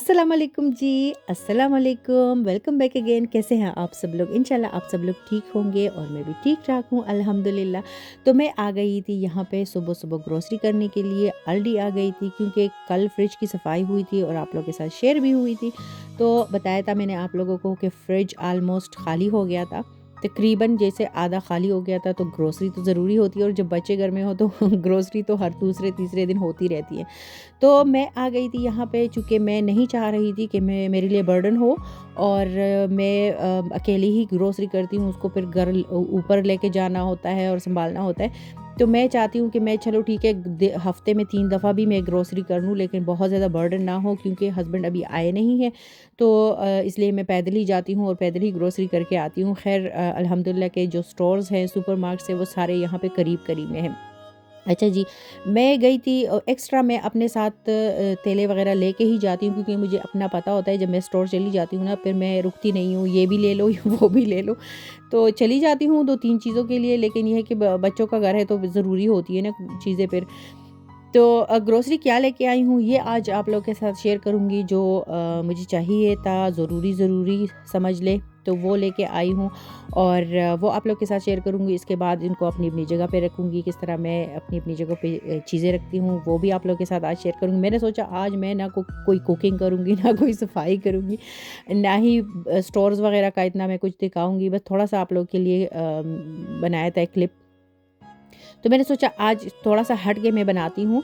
अस्सलाम वालेकुम जी, अस्सलाम वालेकुम, वेलकम बैक अगेन। कैसे हैं आप सब लोग? इंशाल्लाह आप सब लोग ठीक होंगे और मैं भी ठीक-ठाक हूँ अल्हम्दुलिल्लाह। तो मैं आ गई थी यहाँ पे सुबह-सुबह ग्रोसरी करने के लिए, अल्डी आ गई थी क्योंकि कल फ्रिज की सफाई हुई थी और आप लोगों के साथ शेयर भी हुई थी। तो बताया था मैंने आप लोगों को कि फ्रिज ऑलमोस्ट खाली हो गया था। तकरीबन जैसे आधा खाली हो गया था, तो ग्रोसरी तो ज़रूरी होती है और जब बच्चे घर में हो तो ग्रोसरी तो हर दूसरे-तीसरे दिन होती रहती है। तो मैं आ गई थी यहाँ पे, चूँकि मैं नहीं चाह रही थी कि मैं मेरे लिए बर्डन हो और मैं अकेली ही ग्रोसरी करती हूँ, उसको फिर घर ऊपर लेके जाना होता है और सँभालना होता है। तो मैं चाहती हूँ कि मैं चलो ठीक है हफ़्ते में 3 दफ़ा भी मैं ग्रोसरी कर लूँ, लेकिन बहुत ज़्यादा बर्डन ना हो क्योंकि हस्बैंड अभी आए नहीं हैं। तो इसलिए मैं पैदल ही जाती हूँ और पैदल ही ग्रोसरी करके आती हूँ। ख़ैर अल्हम्दुलिल्लाह के जो स्टोर्स हैं, सुपरमार्केट्स हैं, वो सारे यहाँ पे करीब-करीब में हैं। अच्छा जी, मैं गई थी एक्स्ट्रा मैं अपने साथ तेले वग़ैरह लेके ही जाती हूँ क्योंकि मुझे अपना पता होता है जब मैं स्टोर चली जाती हूँ ना, फिर मैं रुकती नहीं हूँ, ये भी ले लो वो भी ले लो। तो चली जाती हूँ 2-3 चीज़ों के लिए, लेकिन ये है कि ब बच्चों का घर है तो ज़रूरी होती है ना चीज़ें फिर। तो ग्रोसरी क्या लेके आई हूँ ये आज आप लोग के साथ शेयर करूँगी, जो मुझे चाहिए था, ज़रूरी समझ लें, तो वो लेके आई हूँ और वो आप लोग के साथ शेयर करूँगी। इसके बाद इनको अपनी-अपनी जगह पे रखूँगी, किस तरह मैं अपनी-अपनी जगह पे चीज़ें रखती हूँ, वो भी आप लोग के साथ आज शेयर करूँगी। मैंने सोचा आज मैं ना कोई कुकिंग करूँगी, ना कोई सफाई करूँगी, ना ही स्टोर्स वगैरह का इतना मैं कुछ दिखाऊँगी, बस थोड़ा-सा आप लोग के लिए बनाया था एक क्लिप। तो मैंने सोचा आज थोड़ा-सा हट के मैं बनाती हूँ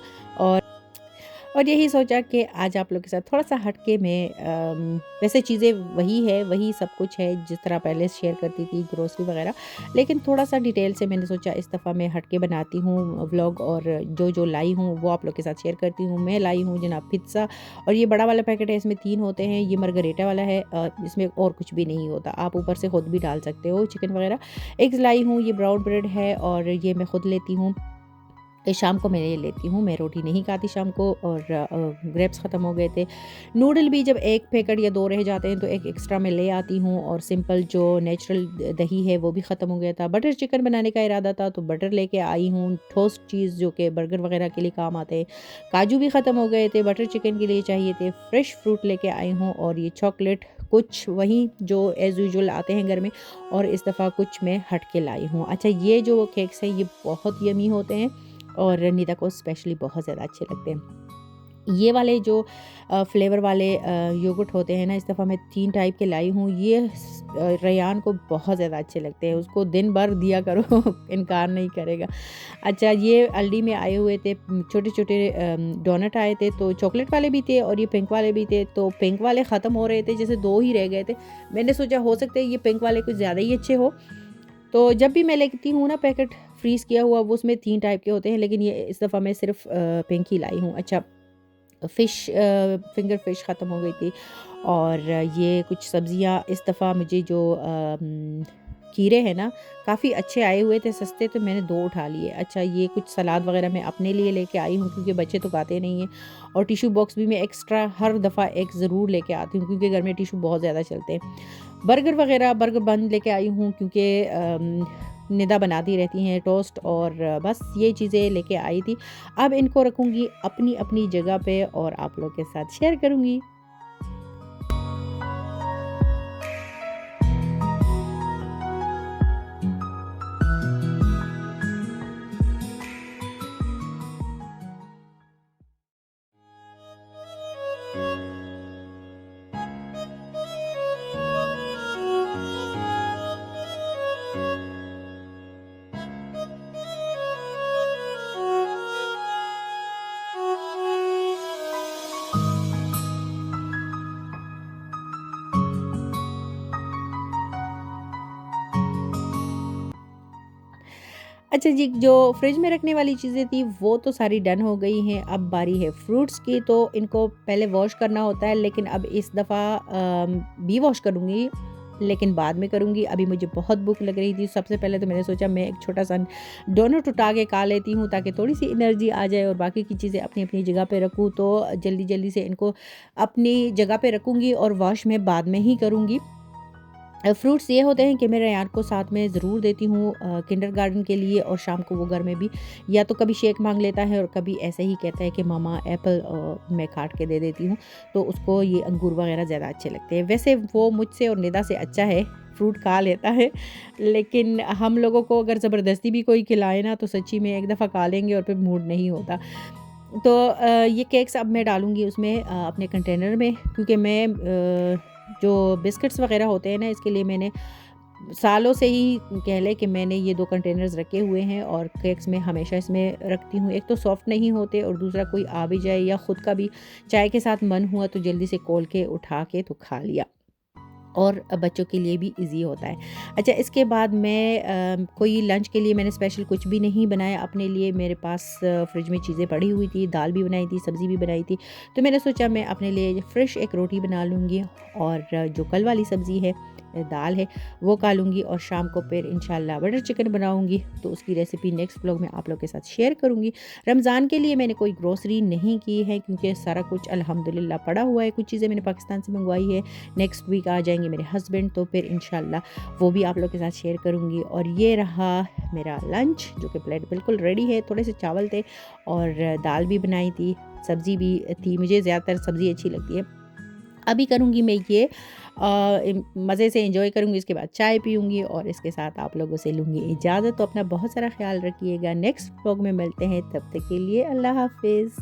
और यही सोचा कि आज आप लोग के साथ थोड़ा-सा हट के मैं वैसे चीज़ें वही है, वही सब कुछ है जिस तरह पहले शेयर करती थी ग्रोसरी वगैरह, लेकिन थोड़ा-सा डिटेल से मैंने सोचा इस दफ़ा मैं हट के बनाती हूँ व्लॉग और जो लाई हूँ वो आप लोग के साथ शेयर करती हूँ। मैं लाई हूँ जनाब पिज़्ज़ा और ये बड़ा वाला पैकेट है, इसमें 3 होते हैं, ये मार्गरेटा वाला है, इसमें और कुछ भी नहीं होता, आप ऊपर से खुद भी डाल सकते हो चिकन वगैरह। एग्स लाई हूँ, ये ब्राउन ब्रेड है और ये मैं खुद लेती हूँ। शाम को मैं ये लेती हूँ, मैं रोटी नहीं खाती शाम को और ग्रेप्स ख़त्म हो गए थे। नूडल भी जब 1 पैकेट या 2 रह जाते हैं तो 1 एक्स्ट्रा मैं ले आती हूँ और सिंपल जो नेचुरल दही है वो भी ख़त्म हो गया था। बटर चिकन बनाने का इरादा था तो बटर लेके आई हूँ, टोस्ट चीज़ जो कि बर्गर वग़ैरह के लिए काम आते हैं। काजू भी ख़त्म हो गए थे, बटर चिकन के लिए चाहिए थे। फ्रेश फ्रूट लेके आई हूँ और ये चॉकलेट कुछ वही जो एज़ यूजुअल आते हैं घर में और इस दफ़ा कुछ मैं हट के लाई हूँ। अच्छा, ये जो केक्स हैं ये बहुत यम्मी होते हैं और निदा को स्पेशली बहुत ज़्यादा अच्छे लगते हैं। ये वाले जो फ्लेवर वाले योगर्ट होते हैं ना, इस दफ़ा मैं 3 टाइप के लाई हूँ। ये रेयान को बहुत ज़्यादा अच्छे लगते हैं, उसको दिन भर दिया करो इनकार नहीं करेगा। अच्छा, ये अल्डी में आए हुए थे छोटे-छोटे डोनट आए थे, तो चॉकलेट वाले भी थे और ये पिंक वाले भी थे। तो पिंक वाले ख़त्म हो रहे थे, जैसे 2 ही रह गए थे। मैंने सोचा हो सकता है ये पिंक वाले कुछ ज़्यादा ही अच्छे हो, तो जब भी मैं लेती हूँ ना पैकेट फ्रीज़ किया हुआ, वो उसमें 3 टाइप के होते हैं, लेकिन ये इस दफ़ा मैं सिर्फ़ पिंक ही लाई हूँ। अच्छा, फिंगर फिश ख़त्म हो गई थी और ये कुछ सब्ज़ियाँ इस दफ़ा मुझे जो खीरे हैं ना, काफ़ी अच्छे आए हुए थे सस्ते, तो मैंने 2 उठा लिए। अच्छा, ये कुछ सलाद वग़ैरह मैं अपने लिए लेके आई हूँ क्योंकि बच्चे तो खाते नहीं हैं और टिश्यू बॉक्स भी मैं एक्स्ट्रा हर दफ़ा एक ज़रूर लेके आती हूँ क्योंकि घर में टिश्यू बहुत ज़्यादा चलते हैं। बर्गर वग़ैरह बर्गर बन लेके आई हूँ क्योंकि निदा बनाती रहती हैं टोस्ट और बस ये चीज़ें लेके आई थी। अब इनको रखूँगी अपनी-अपनी जगह पे और आप लोग के साथ शेयर करूँगी। अच्छा जी, जो फ्रिज में रखने वाली चीज़ें थी वो तो सारी डन हो गई हैं, अब बारी है फ्रूट्स की, तो इनको पहले वॉश करना होता है, लेकिन अब इस दफ़ा भी वॉश करूँगी, लेकिन बाद में करूँगी। अभी मुझे बहुत भूख लग रही थी, सबसे पहले तो मैंने सोचा मैं एक छोटा-सा डोनट उठा के खा लेती हूँ ताकि थोड़ी-सी एनर्जी आ जाए और बाकी की चीज़ें अपनी-अपनी जगह पे रखूँ, तो जल्दी-जल्दी से इनको अपनी जगह पे रखूँगी और वॉश मैं बाद में ही करूँगी। फ्रूट्स ये होते हैं कि मैं रेयान को साथ में ज़रूर देती हूँ किंडरगार्टन के लिए, और शाम को वो घर में भी या तो कभी शेक मांग लेता है और कभी ऐसे ही कहता है कि मामा एप्पल मैं काट के दे देती हूँ, तो उसको ये अंगूर वगैरह ज़्यादा अच्छे लगते हैं। वैसे वो मुझसे और निदा से अच्छा है, फ्रूट खा लेता है, लेकिन हम लोगों को अगर ज़बरदस्ती भी कोई खिलाए ना तो सच्ची में एक दफ़ा खा लेंगे और फिर मूड नहीं होता। तो ये केक्स अब मैं डालूँगी उसमें अपने कंटेनर में, क्योंकि मैं जो बिस्किट्स वग़ैरह होते हैं ना, इसके लिए मैंने सालों से ही कह लें कि मैंने ये 2 कंटेनर्स रखे हुए हैं और केक्स मैं हमेशा इसमें रखती हूँ। एक तो सॉफ्ट नहीं होते और दूसरा कोई आ भी जाए या ख़ुद का भी चाय के साथ मन हुआ तो जल्दी से खोल के उठा के तो खा लिया। और बच्चों के लिए भी ईज़ी होता है। अच्छा, इसके बाद मैं कोई लंच के लिए मैंने स्पेशल कुछ भी नहीं बनाया अपने लिए। मेरे पास फ्रिज में चीज़ें पड़ी हुई थी, दाल भी बनाई थी, सब्ज़ी भी बनाई थी। तो मैंने सोचा मैं अपने लिए फ्रेश एक रोटी बना लूँगी, और जो कल वाली सब्ज़ी है, दाल है, वो खा लूँगी, और शाम को फिर इंशाल्लाह बटर चिकन बनाऊँगी। तो उसकी रेसिपी नेक्स्ट व्लॉग में आप लोग के साथ शेयर करूँगी। रमज़ान के लिए मैंने कोई ग्रोसरी नहीं की है, क्योंकि सारा कुछ अल्हम्दुलिल्लाह पड़ा हुआ है। कुछ चीज़ें मैंने पाकिस्तान से मंगवाई है, नेक्स्ट वीक आ जाएँगे मेरे हस्बैंड, तो फिर इंशाल्लाह वो भी आप लोग के साथ शेयर करूँगी। और ये रहा मेरा लंच, जो कि प्लेट बिल्कुल रेडी है। थोड़े से चावल थे और दाल भी बनाई थी, सब्ज़ी भी थी। मुझे ज़्यादातर सब्ज़ी अच्छी लगती है। अभी करूँगी मैं ये मज़े से एंजॉय करूँगी, इसके बाद चाय पीऊँगी और इसके साथ आप लोगों से लूँगी इजाज़त। तो अपना बहुत सारा ख़्याल रखिएगा। नेक्स्ट व्लॉग में मिलते हैं, तब तक के लिए अल्लाह हाफ़िज़।